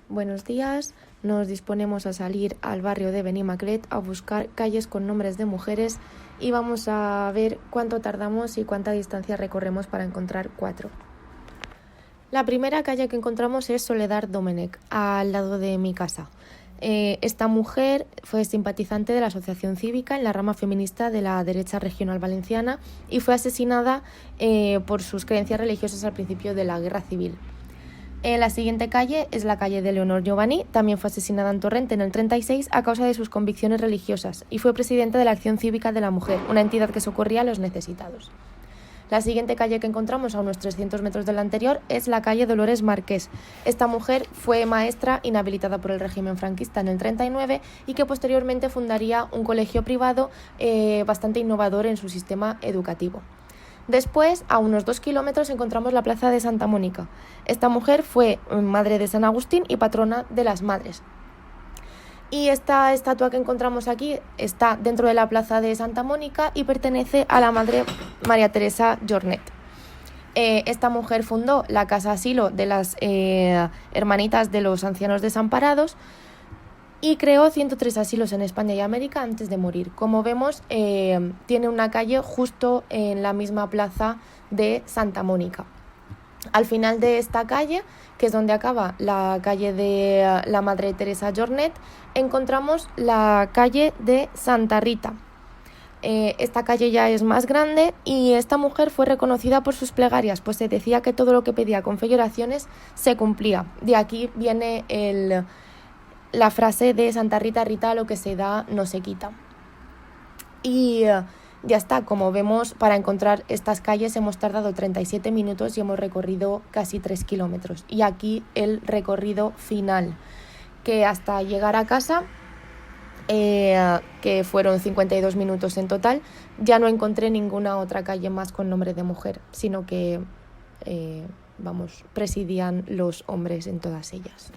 Buenos días, nos disponemos a salir al barrio de Benimaclet a buscar calles con nombres de mujeres y vamos a ver cuánto tardamos y cuánta distancia recorremos para encontrar 4. La primera calle que encontramos es Soledad Domenech, al lado de mi casa. Esta mujer fue simpatizante de la Asociación Cívica en la rama feminista de la derecha regional valenciana y fue asesinada por sus creencias religiosas al principio de la Guerra Civil. La siguiente calle es la calle de Leonor Giovanni, también fue asesinada en Torrent en el 36 a causa de sus convicciones religiosas y fue presidenta de la Acción Cívica de la Mujer, una entidad que socorría a los necesitados. La siguiente calle que encontramos a unos 300 metros de la anterior es la calle Dolores Marqués. Esta mujer fue maestra inhabilitada por el régimen franquista en el 39 y que posteriormente fundaría un colegio privado bastante innovador en su sistema educativo. Después, a unos 2 kilómetros, encontramos la plaza de Santa Mónica. Esta mujer fue madre de San Agustín y patrona de las madres. Y esta estatua que encontramos aquí está dentro de la plaza de Santa Mónica y pertenece a la madre María Teresa Jornet. Esta mujer fundó la casa asilo de las hermanitas de los ancianos desamparados y creó 103 asilos en España y América antes de morir. Como vemos, tiene una calle justo en la misma plaza de Santa Mónica. Al final de esta calle, que es donde acaba la calle de la Madre Teresa Jornet, encontramos la calle de Santa Rita. Esta calle ya es más grande y esta mujer fue reconocida por sus plegarias, pues se decía que todo lo que pedía con fe y oraciones se cumplía. De aquí viene la frase de Santa Rita, Rita, lo que se da no se quita. Y ya está, como vemos, para encontrar estas calles hemos tardado 37 minutos y hemos recorrido casi 3 kilómetros. Y aquí el recorrido final, que hasta llegar a casa, que fueron 52 minutos en total, ya no encontré ninguna otra calle más con nombre de mujer, sino que presidían los hombres en todas ellas.